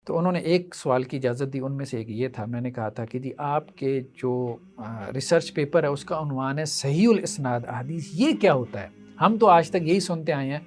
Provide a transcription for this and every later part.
تو انہوں نے ایک سوال کی اجازت دی، ان میں سے ایک یہ تھا، میں نے کہا تھا کہ جی آپ کے جو ریسرچ پیپر ہے اس کا عنوان ہے صحیح الاسناد احادیث، یہ کیا ہوتا ہے؟ ہم تو آج تک یہی سنتے آئے ہیں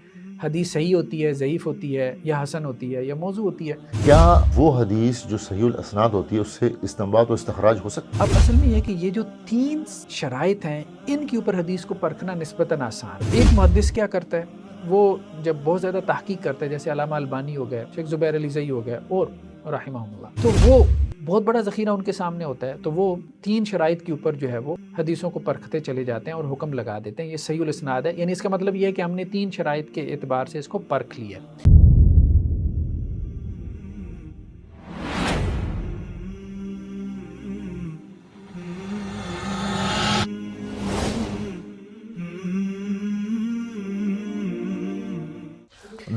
حدیث صحیح ہوتی ہے، ضعیف ہوتی ہے، یا حسن ہوتی ہے، یا موضوع ہوتی ہے۔ کیا وہ حدیث جو صحیح الاسناد ہوتی ہے اس سے استنباط و استخراج ہو سکتا ہے؟ اب اصل میں یہ ہے کہ یہ جو تین شرائط ہیں ان کے اوپر حدیث کو پرکھنا نسبتاً آسان ہے۔ ایک محدث کیا کرتا ہے، وہ جب بہت زیادہ تحقیق کرتا ہے، جیسے علامہ البانی ہو گئے، شیخ زبیر علی زئی ہو گئے اور رحمہ اللہ، تو وہ بہت بڑا ذخیرہ ان کے سامنے ہوتا ہے، تو وہ تین شرائط کے اوپر جو ہے وہ حدیثوں کو پرکھتے چلے جاتے ہیں اور حکم لگا دیتے ہیں یہ صحیح الاسناد ہے، یعنی اس کا مطلب یہ ہے کہ ہم نے تین شرائط کے اعتبار سے اس کو پرکھ لیا ہے۔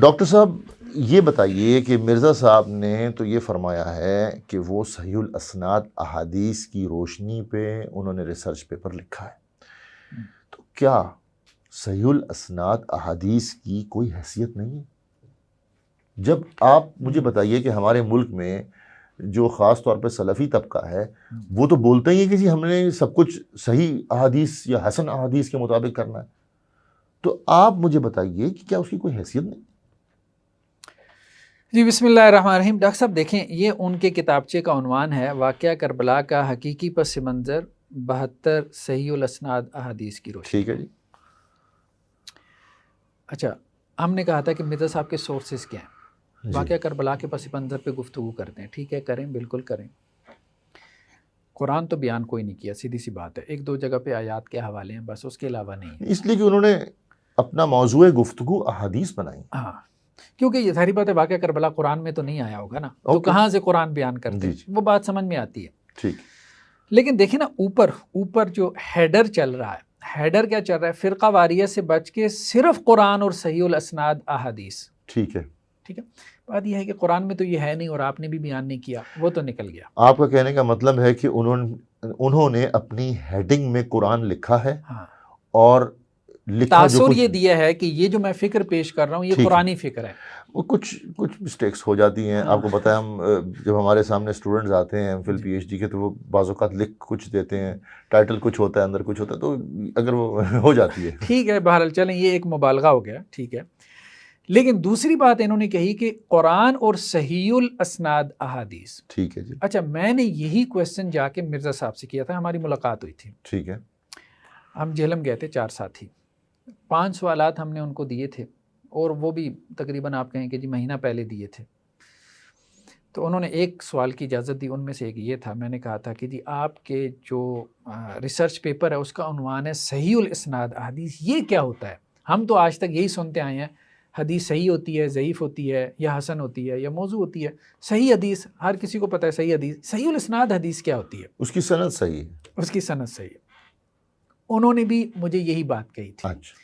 ڈاکٹر صاحب یہ بتائیے کہ مرزا صاحب نے تو یہ فرمایا ہے کہ وہ صحیح الاسناد احادیث کی روشنی پہ انہوں نے ریسرچ پیپر لکھا ہے، تو کیا صحیح الاسناد احادیث کی کوئی حیثیت نہیں ہے؟ جب آپ مجھے بتائیے کہ ہمارے ملک میں جو خاص طور پہ سلفی طبقہ ہے وہ تو بولتے ہی ہیں کہ جی ہم نے سب کچھ صحیح احادیث یا حسن احادیث کے مطابق کرنا ہے، تو آپ مجھے بتائیے کہ کیا اس کی کوئی حیثیت نہیں؟ جی بسم اللہ الرحمن الرحیم۔ ڈاکٹر صاحب دیکھیں، یہ ان کے کتابچے کا عنوان ہے واقعہ کربلا کا حقیقی پس منظر 72 صحیح الاسناد احادیث کی روشنی۔ ٹھیک ہے جی۔ اچھا، ہم نے کہا تھا کہ مرزا صاحب کے سورسز کیا ہیں، جی واقعہ کربلا کے پس منظر پہ گفتگو کرتے ہیں، ٹھیک ہے، کریں، بالکل کریں۔ قرآن تو بیان کوئی نہیں کیا، سیدھی سی بات ہے، ایک دو جگہ پہ آیات کے حوالے ہیں بس، اس کے علاوہ نہیں ہے۔ اس لیے کہ انہوں نے اپنا موضوع گفتگو احادیث بنائی۔ ہاں، کیونکہ یہ ظاہری بات ہے واقعہ کربلا قرآن میں تو نہیں آیا ہوگا نا، تو کہاں سے قرآن بیان کرتے ہیں، وہ بات سمجھ میں آتی ہے۔ ٹھیک، لیکن دیکھیں نا، اوپر جو ہیڈر چل رہا ہے، ہیڈر کیا چل رہا ہے، فرقہ واریت سے بچ کے صرف قرآن اور صحیح الاسناد احادیث۔ ٹھیک ہے، ٹھیک ہے، بات یہ ہے کہ قرآن میں تو یہ ہے نہیں اور آپ نے بھی بیان نہیں کیا، وہ تو نکل گیا۔ آپ کا کہنے کا مطلب ہے کہ انہوں نے اپنی ہیڈنگ میں قرآن لکھا ہے، ہاں، اور لکھا جو تاثر کچھ یہ دیا ہے کہ یہ جو میں فکر پیش کر رہا ہوں یہ قرآنی فکر ہے۔ وہ کچھ مسٹیکس ہو جاتی ہیں، آپ کو پتہ ہے، ہم جب ہمارے سامنے اسٹوڈنٹس آتے ہیں M Phil P H D کے، تو وہ بعض اوقات لکھ کچھ دیتے ہیں، ٹائٹل کچھ ہوتا ہے، اندر کچھ ہوتا ہے، تو اگر وہ ہو جاتی ہے۔ ٹھیک ہے، بہرحال چلیں، یہ ایک مبالغہ ہو گیا، ٹھیک ہے۔ لیکن دوسری بات انہوں نے کہی کہ قرآن اور صحیح الاسناد احادیث۔ ٹھیک ہے جی۔ اچھا، میں نے یہی کویسچن جا کے مرزا صاحب سے کیا تھا، ہماری ملاقات ہوئی تھی، ٹھیک ہے، ہم جہلم گئے تھے 4 ساتھی، 5 سوالات ہم نے ان کو دیے تھے، اور وہ بھی تقریباً آپ کہیں کہ جی مہینہ پہلے دیے تھے۔ تو انہوں نے ایک سوال کی اجازت دی، ان میں سے ایک یہ تھا، میں نے کہا تھا کہ جی آپ کے جو ریسرچ پیپر ہے اس کا عنوان ہے صحیح الاسناد احادیث، یہ کیا ہوتا ہے؟ ہم تو آج تک یہی سنتے آئے ہیں حدیث صحیح ہوتی ہے، ضعیف ہوتی ہے، یا حسن ہوتی ہے، یا موضوع ہوتی ہے۔ صحیح حدیث ہر کسی کو پتہ ہے، صحیح حدیث، صحیح الاسناد حدیث کیا ہوتی ہے؟ اس کی سند صحیح ہے، اس کی سند صحیح ہے۔ انہوں نے بھی مجھے یہی بات کہی تھی۔ اچھا،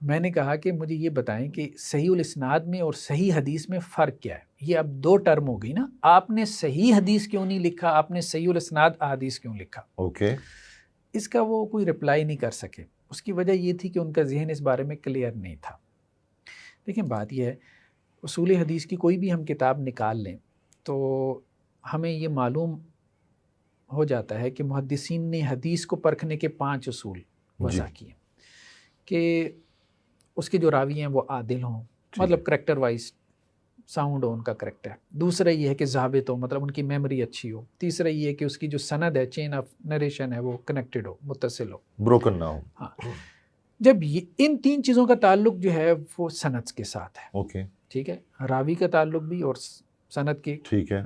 میں نے کہا کہ مجھے یہ بتائیں کہ صحیح الاسناد میں اور صحیح حدیث میں فرق کیا ہے؟ یہ اب 2 ٹرم ہو گئی نا، آپ نے صحیح حدیث کیوں نہیں لکھا، آپ نے صحیح الاسناد احادیث کیوں لکھا؟ اوکے۔ اس کا وہ کوئی رپلائی نہیں کر سکے، اس کی وجہ یہ تھی کہ ان کا ذہن اس بارے میں کلیئر نہیں تھا۔ دیکھیں، بات یہ ہے، اصول حدیث کی کوئی بھی ہم کتاب نکال لیں تو ہمیں یہ معلوم ہو جاتا ہے کہ محدثین نے حدیث کو پرکھنے کے 5 اصول وضع کیے، کہ اس کے جو راوی ہیں وہ عادل ہوں، مطلب کریکٹر وائز ساؤنڈ ہو ان کا کریکٹر۔ دوسرا یہ ہے کہ ضابط ہو، مطلب ان کی میموری اچھی ہو۔ تیسرا یہ ہے کہ اس کی جو سند ہے، چین آف نریشن ہے، وہ کنیکٹڈ ہو، متصل ہو، بروکن نہ ہو۔ ہاں، جب ان 3 چیزوں کا تعلق جو ہے وہ سند کے ساتھ ہے، اوکے، ٹھیک ہے، راوی کا تعلق بھی اور سند کی، ٹھیک ہے۔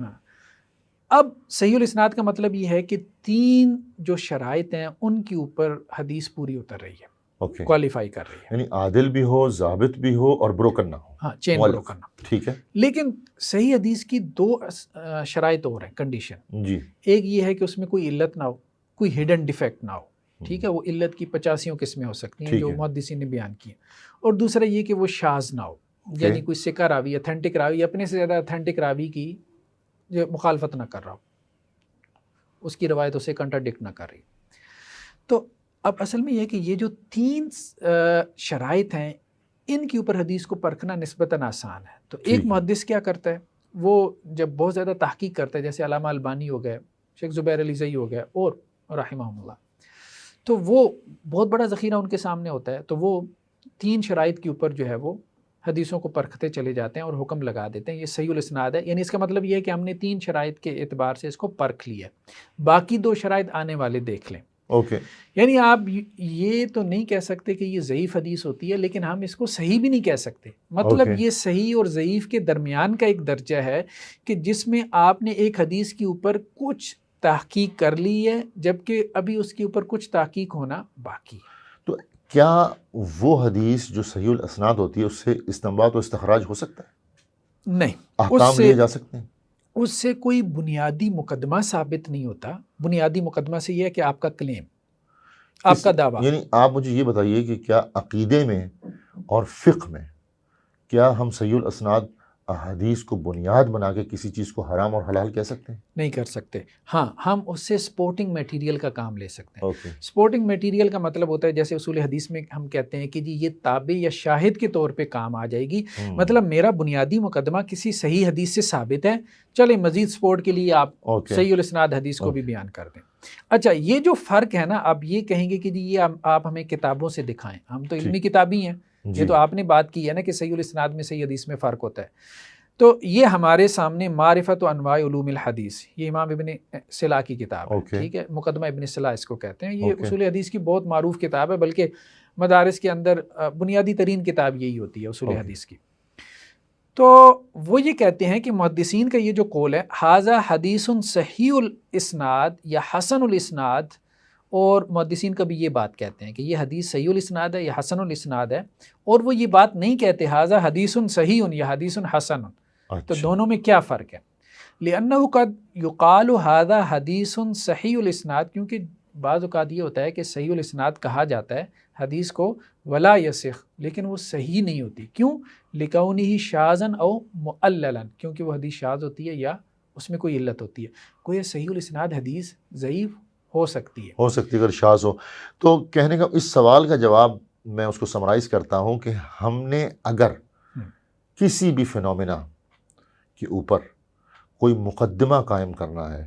اب صحیح الاسناد کا مطلب یہ ہے کہ 3 جو شرائط ہیں ان کے اوپر حدیث پوری اتر رہی ہے، اوکے، کوالیفائی کر رہی ہے، یعنی عادل بھی ہو، ضابط بھی ہو، اور بروکن نہ ہو۔ ہاں، چین بروکن نہ ہو۔ ٹھیک ہے لیکن صحیح حدیث کی 2 شرائط اور ہیں، کنڈیشن۔ جی، ایک یہ ہے کہ اس میں کوئی علت نہ ہو، کوئی ہڈن ڈیفیکٹ نہ ہو، ٹھیک ہے، وہ علت کی 85 قسمیں ہو سکتی ہیں جو محدثین نے بیان کی ہیں۔ اور دوسرا یہ کہ وہ شاذ نہ ہو، یعنی کوئی ثقہ راوی، اتھینٹک راوی، اپنے سے زیادہ اتھینٹک راوی کی جو مخالفت نہ کر رہا ہو، اس کی روایت اسے کنٹراڈکٹ نہ کر رہی۔ تو اب اصل میں یہ ہے کہ یہ جو 3 شرائط ہیں ان کے اوپر حدیث کو پرکھنا نسبتاً آسان ہے۔ تو ایک محدث کیا کرتا ہے، وہ جب بہت زیادہ تحقیق کرتا ہے، جیسے علامہ البانی ہو گئے، شیخ زبیر علی زئی ہو گئے اور رحمہ اللہ، تو وہ بہت بڑا ذخیرہ ان کے سامنے ہوتا ہے، تو وہ 3 شرائط کے اوپر جو ہے وہ حدیثوں کو پرکھتے چلے جاتے ہیں اور حکم لگا دیتے ہیں یہ صحیح الاسناد ہے. یعنی اس کا مطلب یہ ہے کہ ہم نے 3 شرائط کے اعتبار سے اس کو پرکھ لیا، باقی 2 شرائط آنے والے دیکھ لیں. اوکے. یعنی آپ یہ تو نہیں کہہ سکتے کہ یہ ضعیف حدیث ہوتی ہے، لیکن ہم اس کو صحیح بھی نہیں کہہ سکتے. مطلب یہ صحیح اور ضعیف کے درمیان کا ایک درجہ ہے کہ جس میں آپ نے ایک حدیث کے اوپر کچھ تحقیق کر لی ہے، جبکہ ابھی اس کے اوپر کچھ تحقیق ہونا باقی ہے. تو کیا وہ حدیث جو صحیح الاسناد ہوتی ہے اس سے استنباط و استخراج ہو سکتا ہے؟ نہیں، احکام لیے جا سکتے ہیں؟ اس سے کوئی بنیادی مقدمہ ثابت نہیں ہوتا. بنیادی مقدمہ سے یہ ہے کہ آپ کا کلیم، آپ کا دعویٰ. یعنی آپ مجھے یہ بتائیے کہ کیا عقیدے میں اور فقہ میں کیا ہم صحیح الاسناد احادیث کو بنیاد بنا کے کسی چیز کو حرام اور حلال کہہ سکتے ہیں؟ نہیں کر سکتے. ہاں، ہم اس سے سپورٹنگ میٹیریل کا کام لے سکتے ہیں. Okay. سپورٹنگ میٹیریل کا مطلب ہوتا ہے جیسے اصول حدیث میں ہم کہتے ہیں کہ جی یہ تابع یا شاہد کے طور پہ کام آ جائے گی. مطلب میرا بنیادی مقدمہ کسی صحیح حدیث سے ثابت ہے، چلیں مزید سپورٹ کے لیے آپ صحیح الاسناد حدیث کو بھی بیان کر دیں. اچھا، یہ جو فرق ہے نا، آپ یہ کہیں گے کہ جی یہ آپ ہمیں کتابوں سے دکھائیں، ہم تو علمی کتابی ہیں. یہ تو آپ نے بات کی ہے نا کہ صحیح الاسناد میں صحیح حدیث میں فرق ہوتا ہے. تو یہ ہمارے سامنے معرفت و انواع علوم الحدیث، یہ امام ابن صلاح کی کتاب ہے. ٹھیک ہے، مقدمہ ابن صلاح اس کو کہتے ہیں. یہ اصول حدیث کی بہت معروف کتاب ہے، بلکہ مدارس کے اندر بنیادی ترین کتاب یہی ہوتی ہے اصول حدیث کی. تو وہ یہ کہتے ہیں کہ محدثین کا یہ جو قول ہے ھذا حدیث صحیح الاسناد یا حسن الاسناد، اور محدثین کا بھی یہ بات کہتے ہیں کہ یہ حدیث صحیح الاسناد ہے یا حسن الاسناد ہے، اور وہ یہ بات نہیں کہتے ھذا حدیث صحیح یا حدیث حسن. تو دونوں میں کیا فرق ہے؟ لأنه قد يقال هذا حدیث صحیح الاسناد، کیونکہ بعض اوقات یہ ہوتا ہے کہ صحیح الاسناد کہا جاتا ہے حدیث کو ولا یصح، لیکن وہ صحیح نہیں ہوتی. کیوں؟ لکونہ شاذا او معللا، کیونکہ وہ حدیث شاذ ہوتی ہے یا اس میں کوئی علت ہوتی ہے. کوئی صحیح الاسناد حدیث ضعیف ہو سکتی ہے اگر شاذ ہو. تو کہنے کا اس سوال کا جواب میں اس کو سمرائز کرتا ہوں کہ ہم نے اگر کسی بھی فینومینا کے اوپر کوئی مقدمہ قائم کرنا ہے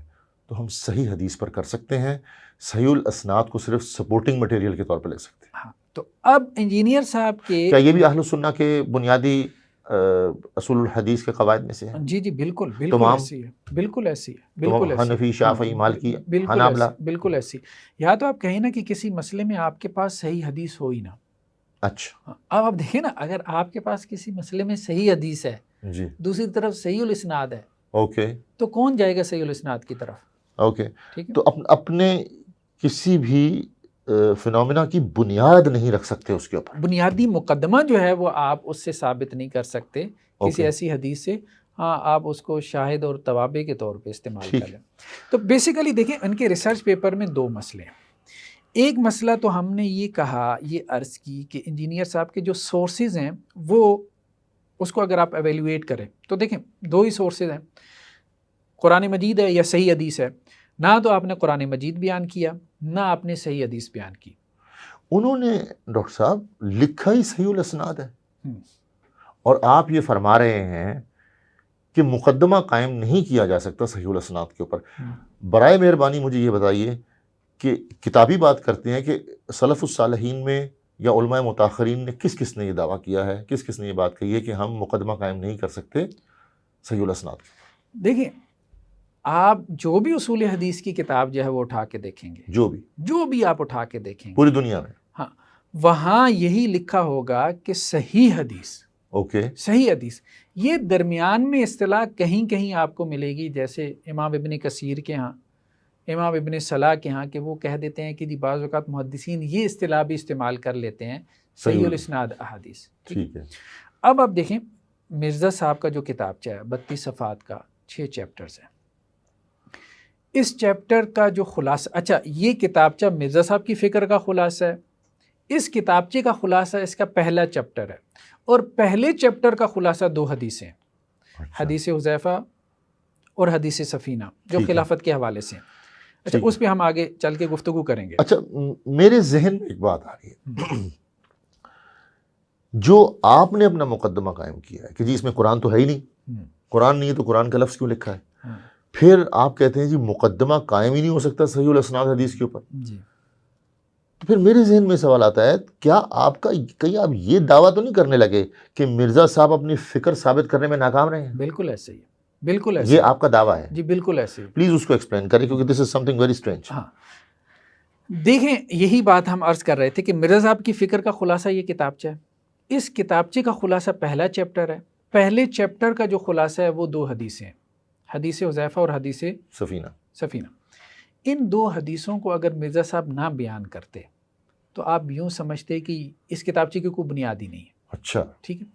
تو ہم صحیح حدیث پر کر سکتے ہیں، صحیح الاسناد کو صرف سپورٹنگ مٹیریل کے طور پر لے سکتے ہیں. ہاں. تو اب انجینئر صاحب کے کیا یہ بھی اہل سنہ کے بنیادی اصول الحدیث کے قواعد میں سے ہے؟ جی بالکل ایسی ہے، بالکل ایسی ہے، بالکل ایسی. حنفی، شافعی، مالکی، حنابلہ، بالکل ایسی. یا تو آپ کہیں نا کہ کسی مسئلے میں آپ کے پاس صحیح حدیث ہو ہی نہ. اچھا، اب آپ دیکھیں نا، اگر آپ کے پاس کسی مسئلے میں صحیح حدیث ہے جی، دوسری طرف صحیح الاسناد ہے، اوکے، تو کون جائے گا صحیح الاسناد کی طرف؟ اوکے. تو اپنے کسی بھی فینومینا کی بنیاد نہیں رکھ سکتے اس کے اوپر. بنیادی مقدمہ جو ہے وہ آپ اس سے ثابت نہیں کر سکتے کسی ایسی حدیث سے. ہاں، آپ اس کو شاہد اور توابع کے طور پہ استعمال کر لیں. تو بیسیکلی دیکھیں، ان کے ریسرچ پیپر میں 2 مسئلے ہیں. ایک مسئلہ تو ہم نے یہ کہا، یہ عرض کی کہ انجینئر صاحب کے جو سورسز ہیں وہ اس کو اگر آپ ایویلویٹ کریں تو دیکھیں 2 ہی سورسز ہیں، قرآن مجید ہے یا صحیح حدیث ہے. نہ تو آپ نے قرآن مجید بیان کیا، نہ آپ نے صحیح حدیث بیان کی. انہوں نے ڈاکٹر صاحب لکھا ہی صحیح الاسناد ہے، اور آپ یہ فرما رہے ہیں کہ مقدمہ قائم نہیں کیا جا سکتا صحیح الاسناد کے اوپر. برائے مہربانی مجھے یہ بتائیے کہ کتابی بات کرتے ہیں کہ سلف الصالحین میں یا علماء متاخرین نے کس نے یہ دعویٰ کیا ہے، کس نے یہ بات کہی ہے کہ ہم مقدمہ قائم نہیں کر سکتے صحیح الاسناد. دیکھیں، آپ جو بھی اصول حدیث کی کتاب جو ہے وہ اٹھا کے دیکھیں گے، جو بھی آپ اٹھا کے دیکھیں گے پوری دنیا میں، ہاں، وہاں یہی لکھا ہوگا کہ صحیح حدیث. اوکے، صحیح حدیث. یہ درمیان میں اصطلاح کہیں آپ کو ملے گی، جیسے امام ابن کثیر کے ہاں، امام ابن صلاح کے ہاں، کہ وہ کہہ دیتے ہیں کہ بعض اوقات محدثین یہ اصطلاح بھی استعمال کر لیتے ہیں صحیح الاسناد احادیث. ٹھیک ہے. اب آپ دیکھیں مرزا صاحب کا جو کتابچہ ہے 32 صفحات کا، 6 چیپٹرز ہیں. اس چیپٹر کا جو خلاصہ، اچھا یہ کتابچہ مرزا صاحب کی فکر کا خلاصہ ہے. اس کتابچے کا خلاصہ اس کا پہلا چیپٹر ہے، اور پہلے چیپٹر کا خلاصہ 2 حدیثیں، حدیث حذیفہ اور حدیث سفینہ، جو خلافت کے حوالے سے ہیں. اچھا، اس پہ ہم آگے چل کے گفتگو کریں گے. اچھا، میرے ذہن میں ایک بات آ رہی ہے، جو آپ نے اپنا مقدمہ قائم کیا ہے کہ جی اس میں قرآن تو ہے ہی نہیں، قرآن نہیں ہے تو قرآن کا لفظ کیوں لکھا ہے؟ پھر آپ کہتے ہیں جی مقدمہ قائم ہی نہیں ہو سکتا صحیح الاسناد حدیث کے اوپر. جی تو پھر میرے ذہن میں سوال آتا ہے کیا آپ کا کہیں آپ یہ دعویٰ تو نہیں کرنے لگے کہ مرزا صاحب اپنی فکر ثابت کرنے میں ناکام رہے ہیں؟ بالکل ایسے ہی ہے، بالکل ایسے یہ آپ کا دعویٰ ہے؟ جی بالکل ایسے ہی. پلیز اس کو ایکسپلین کریں کیونکہ دس از سم تھنگ ویری اسٹرینج. ہاں دیکھیں یہی بات ہم عرض کر رہے تھے کہ مرزا صاحب کی فکر کا خلاصہ یہ کتابچہ ہے. اس کتابچے کا خلاصہ پہلا چیپٹر ہے. پہلے چیپٹر کا جو خلاصہ ہے وہ 2 حدیثیں ہیں، حدیث حذیفہ اور حدیث سفینہ. ان 2 حدیثوں کو اگر مرزا صاحب نہ بیان کرتے تو آپ یوں سمجھتے کہ اس کتابچے کی کوئی بنیاد ہی نہیں ہے. اچھا ٹھیک ہے.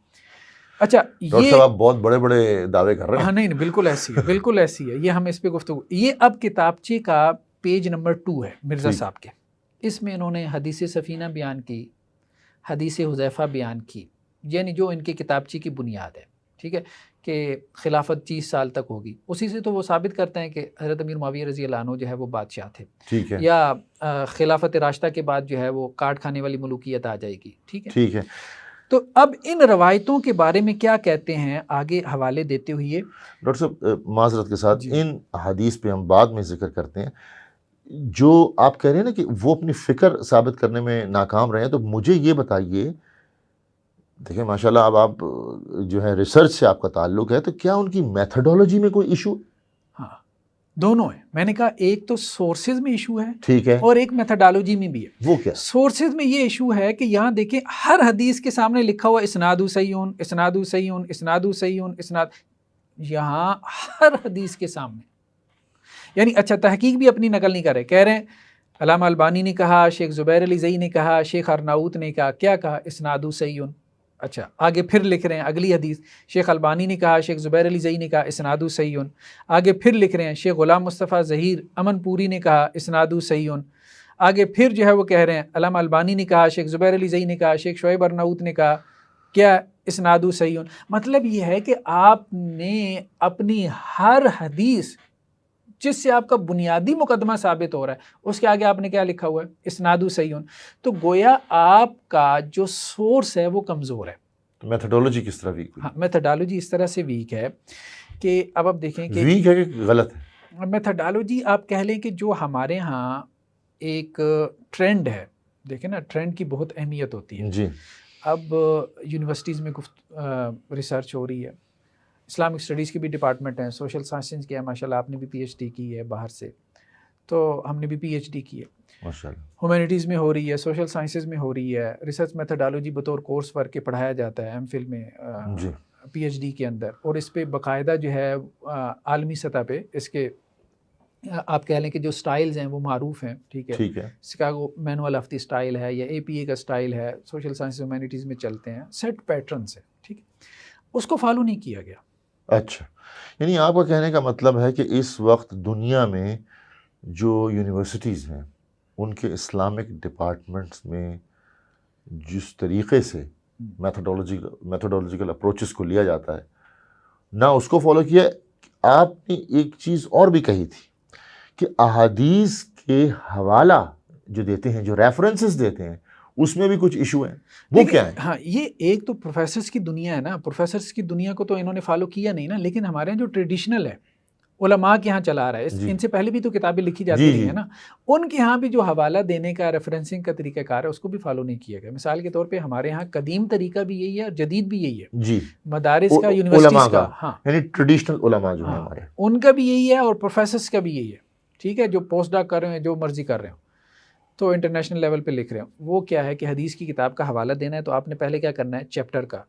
اچھا ڈاکٹر صاحب آپ بہت بڑے بڑے دعوے کر رہے ہیں. ہاں نہیں بالکل ایسی ہے، بالکل ایسی ہے. یہ ہم اس پہ گفتگو، یہ اب کتابچے کا پیج نمبر 2 ہے مرزا صاحب کے. اس میں انہوں نے حدیث سفینہ بیان کی، حدیث حذیفہ بیان کی، یعنی جو ان کی کتابچے کی بنیاد ہے. ٹھیک ہے کہ خلافت 30 سال تک ہوگی. اسی سے تو وہ ثابت کرتے ہیں کہ حضرت امیر معاویہ رضی اللہ عنہ جو ہے وہ بادشاہ تھے. ٹھیک ہے. یا خلافت راشدہ کے بعد جو ہے وہ کاٹ کھانے والی ملوکیت آ جائے گی. ٹھیک ہے. ٹھیک ہے. تو اب ان روایتوں کے بارے میں کیا کہتے ہیں آگے حوالے دیتے ہوئے. ڈاکٹر صاحب معذرت کے ساتھ ان حدیث پہ ہم بعد میں ذکر کرتے ہیں. جو آپ کہہ رہے ہیں نا کہ وہ اپنی فکر ثابت کرنے میں ناکام رہے ہیں، تو مجھے یہ بتائیے، دیکھیں ماشاءاللہ اب آپ جو ہے ریسرچ سے آپ کا تعلق ہے، تو کیا ان کی میتھڈولوجی میں کوئی ایشو؟ ہاں دونوں ہیں. میں نے کہا ایک تو سورسز میں ایشو ہے، ٹھیک ہے، اور ایک میتھڈالوجی میں بھی ہے. وہ کیا؟ سورسز میں یہ ایشو ہے کہ یہاں دیکھیں ہر حدیث کے سامنے لکھا ہوا اسناد صحیحٌ، اسناد صحیحٌ، اسناد صحیحٌ، اسناد. یہاں ہر حدیث کے سامنے، یعنی اچھا تحقیق بھی اپنی نقل نہیں کر رہے، کہہ رہے ہیں علامہ البانی نے کہا، شیخ زبیر علی زئی نے کہا، شیخ ارناؤت نے کہا، کیا کہا؟ اسناد صحیحٌ. اچھا آگے پھر لکھ رہے ہیں اگلی حدیث، شیخ البانی نے کہا، شیخ زبیر علی زئی نے کہا، اسناد صحیحٌ. آگے پھر لکھ رہے ہیں شیخ غلام مصطفیٰ ظہیر امن پوری نے کہا، اسناد صحیحٌ. آگے پھر جو ہے وہ کہہ رہے ہیں علامہ البانی نے کہا، شیخ زبیر علی زئی نے کہا، شیخ شعیب ارناؤت نے کہا، کیا؟ اسناد صحیحٌ. مطلب یہ ہے کہ آپ نے اپنی ہر حدیث جس سے آپ کا بنیادی مقدمہ ثابت ہو رہا ہے اس کے آگے آپ نے کیا لکھا ہوا ہے؟ اسناد صحیحٌ. تو گویا آپ کا جو سورس ہے وہ کمزور ہے. تو میتھڈولوجی کس طرح ویک ہوئی؟ ہاں میتھڈالوجی اس طرح سے ویک ہے کہ اب آپ دیکھیں کہ ویک ہے کہ غلط ہے؟ میتھڈالوجی آپ کہہ لیں کہ جو ہمارے ہاں ایک ٹرینڈ ہے، دیکھیں نا ٹرینڈ کی بہت اہمیت ہوتی ہے. جی اب یونیورسٹیز میں ریسرچ ہو رہی ہے، اسلامک اسٹڈیز کی بھی ڈپارٹمنٹ ہیں، سوشل سائنسز کے ہیں، ماشاءاللہ آپ نے بھی پی ایچ ڈی کی ہے باہر سے، تو ہم نے بھی پی ایچ ڈی کی ہے. ماشاءاللہ ہیومینٹیز میں ہو رہی ہے، سوشل سائنسز میں ہو رہی ہے. ریسرچ میتھڈالوجی بطور کورس ورک کے پڑھایا جاتا ہے ایم فل میں، پی ایچ ڈی کے اندر، اور اس پہ باقاعدہ جو ہے عالمی سطح پہ اس کے آپ کہہ لیں کہ جو سٹائلز ہیں وہ معروف ہیں. ٹھیک ہے. Chicago manual of the style ہے یا اے پی اے کا سٹائل ہے، سوشل سائنس ہیومینٹیز میں چلتے ہیں، سیٹ پیٹرنس ہے. ٹھیک ہے، اس کو فالو نہیں کیا گیا. اچھا، یعنی آپ کا کہنے کا مطلب ہے کہ اس وقت دنیا میں جو یونیورسٹیز ہیں ان کے اسلامک ڈپارٹمنٹس میں جس طریقے سے میتھڈولوجیکل اپروچز کو لیا جاتا ہے نہ اس کو فالو کیا. آپ نے ایک چیز اور بھی کہی تھی کہ احادیث کے حوالہ جو دیتے ہیں، جو ریفرنسز دیتے ہیں، اس میں بھی کچھ ایشو ہیں. وہ کیا ہے؟ ہاں یہ ایک تو پروفیسرز کی دنیا ہے نا، پروفیسرز کی دنیا کو تو انہوں نے فالو کیا نہیں نا، لیکن ہمارے یہاں جو ٹریڈیشنل ہے علماء کے ہاں چلا رہا ہے، ان سے پہلے بھی تو کتابیں لکھی جاتی رہی ہیں نا، ان کے ہاں بھی جو حوالہ دینے کا ریفرنسنگ کا طریقہ کار ہے اس کو بھی فالو نہیں کیا گیا. مثال کے طور پہ ہمارے ہاں قدیم طریقہ بھی یہی ہے اور جدید بھی یہی ہے. جی مدارس کا، یونیورسٹیز کا، ہاں یعنی ٹریڈیشنل علماء جو ہیں ہمارے، ان کا بھی یہی ہے اور پروفیسرز کا بھی یہی ہے. ٹھیک ہے، جو پوسٹ ڈاک کر رہے ہیں، جو مرضی کر رہے ہوں، تو انٹرنیشنل لیول پہ لکھ رہے ہوں، وہ کیا ہے کہ حدیث کی کتاب کا حوالہ دینا ہے تو آپ نے پہلے کیا کرنا ہے؟ چیپٹر کا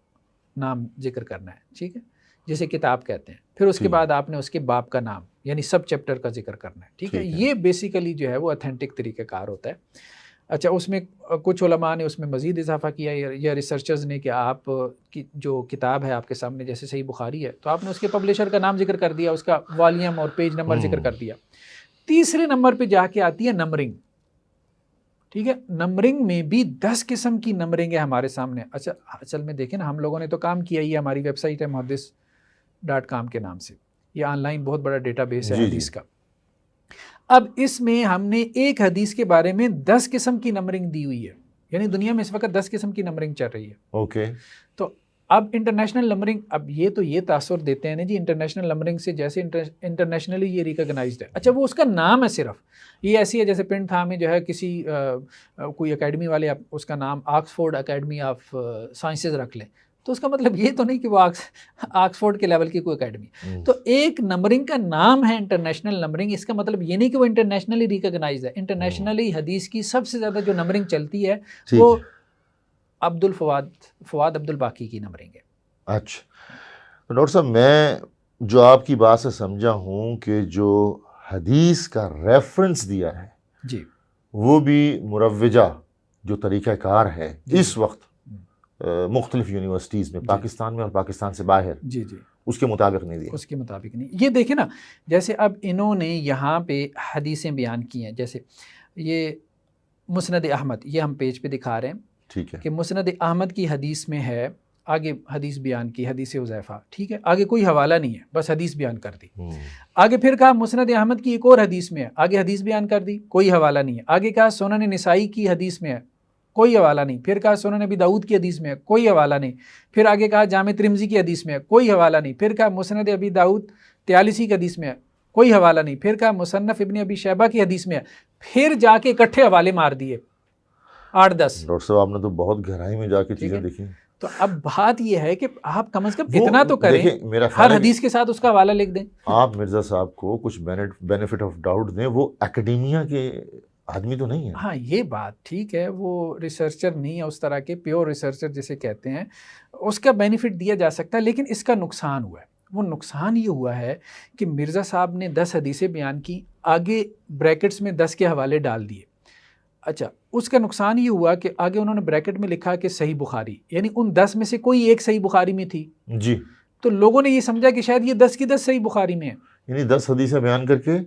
نام ذکر کرنا ہے. ٹھیک ہے، جسے کتاب کہتے ہیں. پھر اس کے بعد آپ نے اس کے باب کا نام یعنی سب چیپٹر کا ذکر کرنا ہے. ٹھیک ہے، یہ بیسیکلی جو ہے وہ اتھینٹک طریقہ کار ہوتا ہے. اچھا اس میں کچھ علماء نے اس میں مزید اضافہ کیا یا ریسرچرز نے کہ آپ کی جو کتاب ہے آپ کے سامنے جیسے صحیح بخاری ہے تو آپ نے اس کے پبلشر کا نام ذکر کر دیا، اس کا والیوم اور پیج نمبر ذکر کر دیا. تیسرے نمبر پہ جا کے آتی ہے نمبرنگ. ٹھیک ہے، نمبرنگ میں بھی 10 قسم کی نمبرنگ ہے ہمارے سامنے. اچھا اصل میں دیکھیں نا، ہم لوگوں نے تو کام کیا ہی ہے، ہماری ویب سائٹ ہے muhaddis.com کے نام سے، یہ آن لائن بہت بڑا ڈیٹا بیس ہے حدیث کا. اب اس میں ہم نے ایک حدیث کے بارے میں 10 قسم کی نمبرنگ دی ہوئی ہے، یعنی دنیا میں اس وقت 10 قسم کی نمبرنگ چل رہی ہے. اوکے، تو اب انٹرنیشنل نمبرنگ، اب یہ تاثر دیتے ہیں نا جی انٹرنیشنل نمبرنگ سے، جیسے انٹرنیشنلی یہ ریکگنائزڈ ہے. اچھا وہ اس کا نام ہے صرف، یہ ایسی ہے جیسے پنڈ تھا میں جو ہے کسی کوئی اکیڈمی والے اس کا نام آکسفورڈ اکیڈمی آف سائنسز رکھ لیں، تو اس کا مطلب یہ تو نہیں کہ وہ آکسفورڈ کے لیول کی کوئی اکیڈمی. تو ایک نمبرنگ کا نام ہے انٹرنیشنل نمبرنگ، اس کا مطلب یہ نہیں کہ وہ انٹرنیشنلی ریکگنائز ہے. انٹرنیشنلی حدیث کی سب سے زیادہ جو نمبرنگ چلتی ہے وہ فواد عبد الباقی کی نمبرنگ ہے. اچھا ڈاکٹر صاحب، میں جو آپ کی بات سے سمجھا ہوں کہ جو حدیث کا ریفرنس دیا ہے جی وہ بھی مروجہ جو طریقہ کار ہے اس وقت مختلف یونیورسٹیز میں پاکستان میں اور پاکستان سے باہر جی جی اس کے مطابق نہیں دیا. اس کے مطابق نہیں. یہ دیکھیں نا، جیسے اب انہوں نے یہاں پہ حدیثیں بیان کی ہیں، جیسے یہ مسند احمد، یہ ہم پیج پہ دکھا رہے ہیں، ٹھیک ہے، کہ مسند احمد کی حدیث میں ہے، آگے حدیث بیان کی، حدیث حذیفہ، ٹھیک ہے، آگے کوئی حوالہ نہیں ہے، بس حدیث بیان کر دی. آگے پھر کہا مسند احمد کی ایک اور حدیث میں ہے، آگے حدیث بیان کر دی، کوئی حوالہ نہیں ہے. آگے کہا سنن نسائی کی حدیث میں ہے، کوئی حوالہ نہیں. پھر کہا سنن ابی داؤد کی حدیث میں ہے، کوئی حوالہ نہیں. پھر آگے کہا جامع ترمذی کی حدیث میں ہے، کوئی حوالہ نہیں. پھر کہا مسند ابی داؤد 43 کی حدیث میں ہے، کوئی حوالہ نہیں. پھر کہا مصنف ابن ابی شیبہ کی حدیث میں ہے. پھر جا کے اکٹھے حوالے مار دیے 8-10. ڈاکٹر صاحب آپ نے تو بہت گہرائی میں جا کے چیزیں دیکھی. تو اب بات یہ ہے کہ آپ کم از کم اتنا تو کریں، میرا ہر حدیث کے ساتھ اس کا حوالہ لکھ دیں. آپ مرزا صاحب کو کچھ بینیفٹ آف ڈاؤٹ دیں، وہ اکیڈیمیا کے آدمی تو نہیں ہے. ہاں یہ بات ٹھیک ہے، وہ ریسرچر نہیں ہے اس طرح کے، پیور ریسرچر جسے کہتے ہیں، اس کا بینیفٹ دیا جا سکتا ہے. لیکن اس کا نقصان ہوا ہے. وہ نقصان یہ ہوا ہے کہ مرزا صاحب نے 10 حدیثیں بیان کی، آگے بریکٹس میں 10 کے حوالے ڈال دیے. اچھا اس کا نقصان یہ ہوا کہ آگے انہوں نے بریکٹ میں لکھا کہ صحیح بخاری، یعنی ان 10 میں سے کوئی ایک صحیح بخاری میں تھی جی. تو لوگوں نے یہ سمجھا کہ شاید یہ 10 کی 10 صحیح بخاری میں ہیں، یعنی 10 حدیثیں بیان کر کے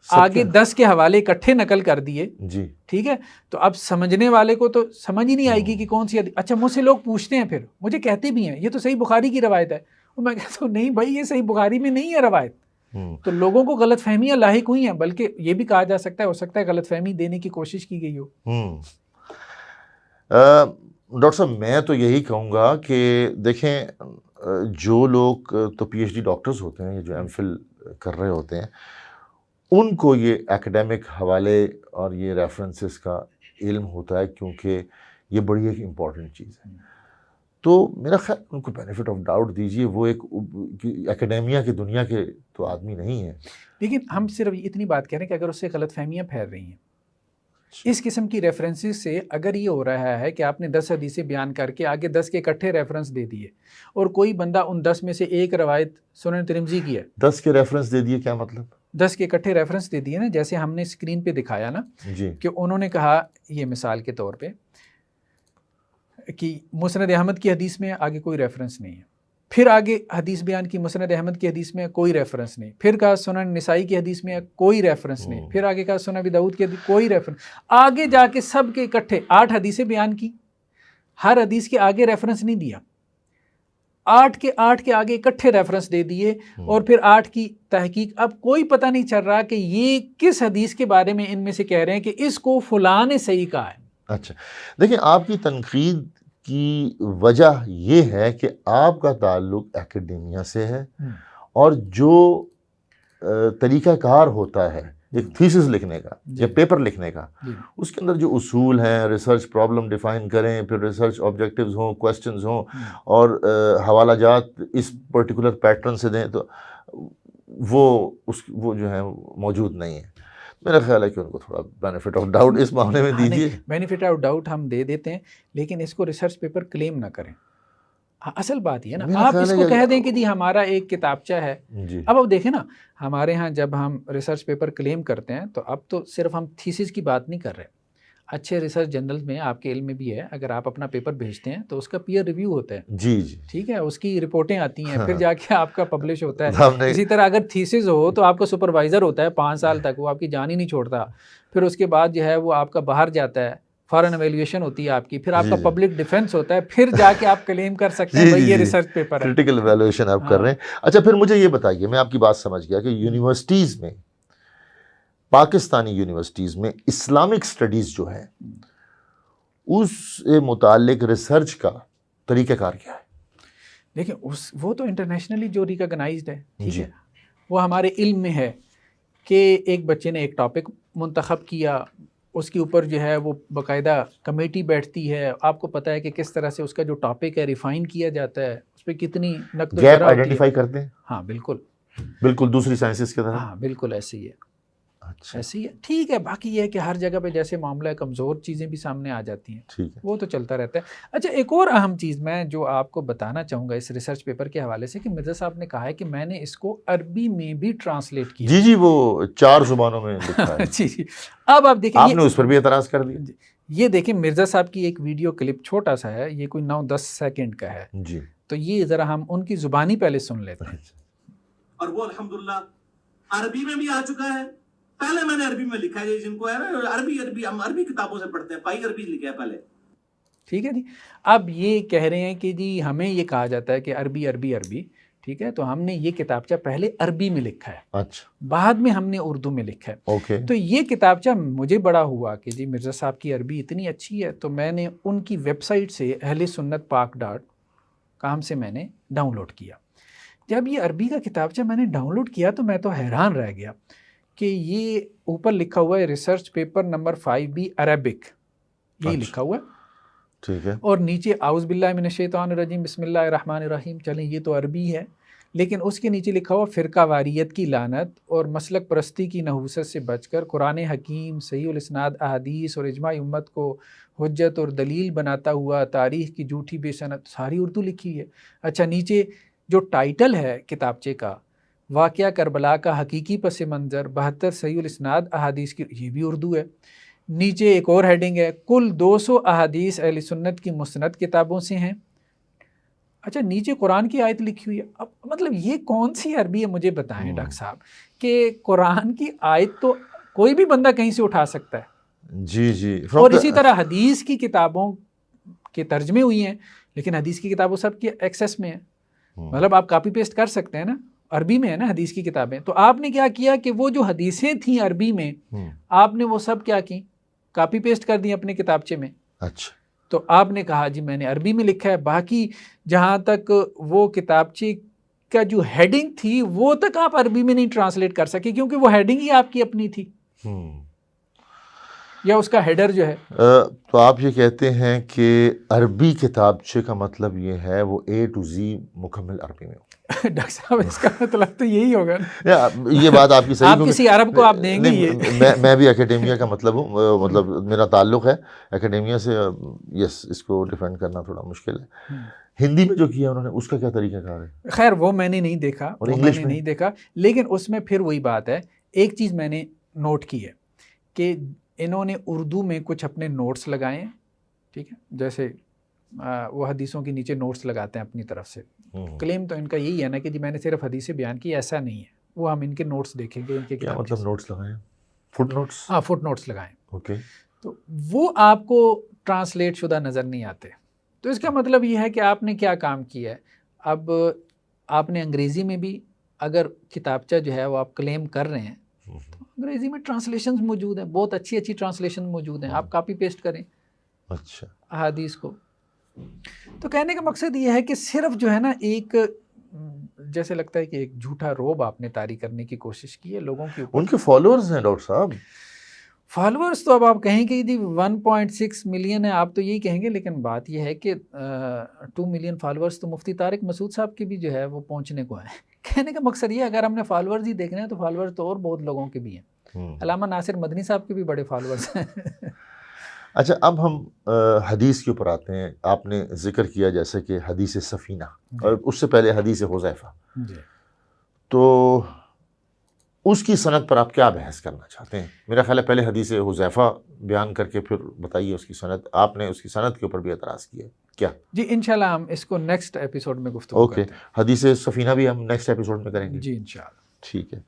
آگے 10 کے حوالے اکٹھے نقل کر دیے. جی ٹھیک ہے، تو اب سمجھنے والے کو تو سمجھ ہی نہیں آئے گی کہ کون سی حدیث. اچھا مجھ سے لوگ پوچھتے ہیں، پھر مجھے کہتے بھی ہیں یہ تو صحیح بخاری کی روایت ہے، اور میں کہتا ہوں نہیں بھائی یہ صحیح بخاری میں نہیں ہے روایت. تو لوگوں کو غلط فہمیاں لاحق ہوئی ہیں، بلکہ یہ بھی کہا جا سکتا ہے، ہو سکتا ہے غلط فہمی دینے کی کوشش کی گئی ہو. ڈاکٹر صاحب میں تو یہی کہوں گا کہ دیکھیں جو لوگ تو پی ایچ ڈی ڈاکٹرز ہوتے ہیں، جو ایم فل کر رہے ہوتے ہیں، ان کو یہ ایکڈیمک حوالے اور یہ ریفرنسز کا علم ہوتا ہے، کیونکہ یہ بڑی ایک امپورٹنٹ چیز ہے. تو میرا خیال ان کو بینیفٹ آف ڈاؤٹ دیجیے، وہ ایک اکیڈیمیا کی دنیا کے تو آدمی نہیں ہے. لیکن ہم صرف اتنی بات کہہ رہے ہیں کہ اگر اس سے غلط فہمیاں پھیل رہی ہیں اس قسم کی ریفرنسز سے، اگر یہ ہو رہا ہے کہ آپ نے 10 حدیثیں بیان کر کے آگے 10 کے اکٹھے ریفرنس دے دیے، اور کوئی بندہ ان 10 میں سے ایک روایت سنن ترمذی کی ہے، 10 کے ریفرنس دے دیے، کیا مطلب؟ 10 کے اکٹھے ریفرنس دے دیے نا، جیسے ہم نے اسکرین پہ دکھایا نا جی کہ انہوں نے کہا یہ مثال کے طور پہ کہ مسند احمد کی حدیث میں آگے کوئی ریفرنس نہیں ہے، پھر آگے حدیث بیان کی مسند احمد کی حدیث میں کوئی ریفرنس نہیں، پھر کہا سنن نسائی کی حدیث میں کوئی ریفرنس نہیں، پھر آگے کہا سنن ابی داؤد کی حدیث کوئی ریفرنس، آگے جا کے سب کے اکٹھے 8 حدیثیں بیان کی، ہر حدیث کے آگے ریفرنس نہیں دیا، 8 کے آگے اکٹھے ریفرنس دے دیے، اور پھر 8 کی تحقیق. اب کوئی پتہ نہیں چل رہا کہ یہ کس حدیث کے بارے میں ان میں سے کہہ رہے ہیں کہ اس کو فلاں نے صحیح کہا ہے. اچھا دیکھیں، آپ کی تنقید کی وجہ یہ ہے کہ آپ کا تعلق اکیڈیمیا سے ہے، اور جو طریقہ کار ہوتا ہے ایک تھیسس لکھنے کا یا پیپر لکھنے کا، اس کے اندر جو اصول ہیں، ریسرچ پرابلم ڈیفائن کریں، پھر ریسرچ آبجیکٹیوز ہوں، کویسچنز ہوں، اور حوالہ جات اس پرٹیکولر پیٹرن سے دیں، تو وہ جو ہے موجود نہیں ہے. میرا خیال ہے کہ ان کو تھوڑا بینیفٹ آف ڈاؤٹ اس معاملے میں دیجیے. بینیفٹ آف ڈاؤٹ ہم دے دیتے ہیں، لیکن اس کو ریسرچ پیپر کلیم نہ کریں. اصل بات یہ نا، آپ اس کو کہہ دیں کہ جی ہمارا ایک کتابچہ ہے. اب دیکھیں نا، ہمارے ہاں جب ہم ریسرچ پیپر کلیم کرتے ہیں تو اب تو صرف ہم تھیسس کی بات نہیں کر رہے. اچھے ریسرچ جرنل میں آپ کے علم میں بھی ہے، اگر آپ اپنا پیپر بھیجتے ہیں تو اس کا پیئر ریویو ہوتا ہے. جی جی ٹھیک ہے، اس کی رپورٹیں آتی ہیں، پھر جا کے آپ کا پبلش ہوتا ہے. اسی طرح اگر تھیسس ہو تو آپ کا سپروائزر ہوتا ہے 5 سال تک، وہ آپ کی جان ہی نہیں چھوڑتا. پھر اس کے بعد جو ہے وہ آپ کا باہر جاتا ہے، فارن ایویلویشن ہوتی ہے آپ کی، پھر آپ کا پبلک ڈیفنس ہوتا ہے، پھر جا کے آپ کلیم کر سکتے ہیں بھائی یہ ریسرچ پیپر ہے. کریٹیکل ایویلویشن آپ کر رہے ہیں. اچھا پھر مجھے یہ بتائیے، میں آپ کی بات سمجھ گیا کہ یونیورسٹیز میں، پاکستانی یونیورسٹیز میں اسلامک اسٹڈیز جو ہے اس سے متعلق ریسرچ کا طریقہ کار کیا ہے؟ دیکھیں وہ تو انٹرنیشنلی جو ریکگنائزڈ ہے، ٹھیک ہے، وہ ہمارے علم میں ہے کہ ایک بچے نے ایک ٹاپک منتخب کیا، اس کے اوپر جو ہے وہ باقاعدہ کمیٹی بیٹھتی ہے، آپ کو پتہ ہے کہ کس طرح سے اس کا جو ٹاپک ہے ریفائن کیا جاتا ہے، اس پہ کتنی نقد و گیپ شرح ہوتی ہے۔ آئیڈینٹیفائی کرتے ہیں، ہاں بالکل بالکل دوسری سائنسز کی طرح۔ ہاں بالکل ایسے ہی ہے، اچھا ایسے ہی ہے، ٹھیک ہے۔ باقی یہ ہے کہ ہر جگہ پہ جیسے معاملہ ہے، کمزور چیزیں بھی سامنے آ جاتی ہیں، ٹھیک ہے، وہ تو چلتا رہتا ہے۔ اچھا ایک اور اہم چیز میں جو آپ کو بتانا چاہوں گا اس ریسرچ پیپر کے حوالے سے، کہ مرزا صاحب نے کہا ہے کہ میں نے اس کو عربی میں بھی ٹرانسلیٹ کیا۔ جی وہ 4 زبانوں میں لکھا ہے۔ جی جی، اب آپ دیکھیں، آپ نے اس پر بھی اعتراض کر دیا۔ یہ دیکھیں مرزا صاحب کی ایک ویڈیو کلپ چھوٹا سا ہے، یہ کوئی 9-10 سیکنڈ کا ہے، جی تو یہ ذرا ہم ان کی زبانی پہلے سن لیتے ہیں۔ اور وہ الحمدللہ عربی میں بھی آ چکا ہے۔ پہلے میں نے عربی میں لکھا ہے، جن کو ہے نا عربی ہم عربی کتابوں سے پڑھتے ہیں، پائی عربی لکھا ہے پہلے، ٹھیک ہے جی۔ اب یہ کہہ رہے ہیں کہ جی ہمیں یہ کہا جاتا ہے کہ عربی عربی عربی، ٹھیک ہے، تو ہم نے یہ کتابچہ پہلے عربی میں لکھا ہے، اچھا بعد میں ہم نے اردو میں لکھا ہے۔ اوکے، تو یہ کتابچہ مجھے بڑا ہوا کہ جی مرزا صاحب کی عربی اتنی اچھی ہے، تو میں نے ان کی ویب سائٹ سے ahlsunnatpak.com سے میں نے ڈاؤن لوڈ کیا۔ جب یہ عربی کا کتابچہ میں نے ڈاؤن لوڈ کیا تو میں تو حیران رہ گیا کہ یہ اوپر لکھا ہوا ہے research paper number 5B Arabic, یہی لکھا ہوا ہے، ٹھیک ہے، اور نیچے اعوذ باللہ من الشیطان الرجیم بسم اللہ الرحمن الرحیم، چلیں یہ تو عربی ہے، لیکن اس کے نیچے لکھا ہوا فرقہ واریت کی لعنت اور مسلک پرستی کی نحوست سے بچ کر قرآن حکیم، صحیح الاسناد احادیث اور اجماع امت کو حجت اور دلیل بناتا ہوا تاریخ کی جھوٹی بے سند، ساری اردو لکھی ہے۔ اچھا نیچے جو ٹائٹل ہے کتابچے کا، واقعہ کربلا کا حقیقی پس منظر 72 صحیح الاسناد احادیث کی، یہ بھی اردو ہے۔ نیچے ایک اور ہیڈنگ ہے، کل 200 احادیث اہل سنت کی مستند کتابوں سے ہیں۔ اچھا نیچے قرآن کی آیت لکھی ہوئی ہے۔ اب مطلب یہ کون سی عربی ہے مجھے بتائیں ڈاکٹر صاحب، کہ قرآن کی آیت تو کوئی بھی بندہ کہیں سے اٹھا سکتا ہے، جی اور اسی طرح حدیث کی کتابوں کے ترجمے ہوئی ہیں، لیکن حدیث کی کتابوں سب کی ایکسیس میں ہے، مطلب آپ کاپی پیسٹ کر سکتے ہیں نا، عربی میں ہے نا حدیث کی کتابیں۔ تو آپ نے کیا کیا کہ وہ جو حدیثیں تھیں عربی میں، آپ نے وہ سب کیا کی، کاپی پیسٹ کر دی اپنے کتابچے میں۔ اچھا، تو آپ نے کہا جی میں نے عربی میں لکھا ہے، باقی جہاں تک وہ کتابچے کا جو ہیڈنگ تھی وہ تک آپ عربی میں نہیں ٹرانسلیٹ کر سکے، کیونکہ وہ ہیڈنگ ہی آپ کی اپنی تھی، یا اس کا ہیڈر جو ہے۔ تو آپ یہ کہتے ہیں کہ عربی کتابچے کا مطلب یہ ہے وہ A to Z مکمل عربی میں ہو۔ ڈاکٹر صاحب اس کا مطلب تو یہی ہوگا نا، یہ بات آپ کی صحیح، آپ کسی عرب کو آپ دیں گے یہ۔ میں بھی اکیڈیمیا کا مطلب ہوں، مطلب میرا تعلق ہے اکیڈیمیا سے، یس اس کو ڈیفینڈ کرنا تھوڑا مشکل ہے۔ ہندی میں جو کیا انہوں نے اس کا کیا طریقہ کار ہے؟ خیر وہ میں نے نہیں دیکھا، اور وہ میں انگلش نے میں نہیں دیکھا، لیکن اس میں پھر وہی بات ہے، ایک چیز میں نے نوٹ کی ہے کہ انہوں نے اردو میں کچھ اپنے نوٹس لگائے ہیں، ٹھیک ہے، جیسے وہ حدیثوں کے نیچے نوٹس لگاتے ہیں اپنی طرف سے۔ کلیم تو ان کا یہی ہے نا کہ جی میں نے صرف حدیثیں بیان کی، ایسا نہیں ہے، وہ ہم ان کے نوٹس دیکھیں گے، ان کے کیا مطلب نوٹس لگائے ہیں؟ Footnotes? ہاں فٹ نوٹس لگائیں، اوکے، تو وہ آپ کو ٹرانسلیٹ شدہ نظر نہیں آتے۔ تو اس کا مطلب یہ ہے کہ آپ نے کیا کام کیا ہے، اب آپ نے انگریزی میں بھی اگر کتابچہ جو ہے وہ آپ کلیم کر رہے ہیں تو انگریزی میں ٹرانسلیشنز موجود ہیں، بہت اچھی اچھی ٹرانسلیشن موجود ہیں، آپ کاپی پیسٹ کریں اچھا احادیث کو۔ تو کہنے کا مقصد یہ ہے کہ صرف جو ہے نا ایک جیسے لگتا ہے کہ ایک جھوٹا روب آپ نے طاری کرنے کی کوشش کی ہے لوگوں کے اوپر۔ ان کے فالوورز ہیں ڈاکٹر صاحب، فالوورز تو اب آپ کہیں کہ جی 1.6 ملین ہے، آپ تو یہی کہیں گے، لیکن بات یہ ہے کہ 2 ملین فالوورز تو مفتی طارق مسعود صاحب کے بھی جو ہے وہ پہنچنے کو ہیں۔ کہنے کا مقصد یہ اگر ہم نے فالوورز ہی دیکھنے ہیں تو فالوورز تو اور بہت لوگوں کے بھی ہیں، علامہ ناصر مدنی صاحب کے بھی بڑے فالوورز ہیں۔ اچھا اب ہم حدیث کے اوپر آتے ہیں۔ آپ نے ذکر کیا جیسے کہ حدیث سفینہ، اور اس سے پہلے حدیث حذیفہ، تو اس کی سند پر آپ کیا بحث کرنا چاہتے ہیں؟ میرا خیال ہے پہلے حدیث حذیفہ بیان کر کے پھر بتائیے اس کی سند۔ آپ نے اس کی سند کے اوپر بھی اعتراض کیا کیا؟ جی انشاءاللہ ہم اس کو نیکسٹ ایپیسوڈ میں گفتگو کریں گے۔ اوکے، حدیث سفینہ بھی ہم نیکسٹ ایپیسوڈ میں کریں گے۔ جی انشاءاللہ، ٹھیک ہے۔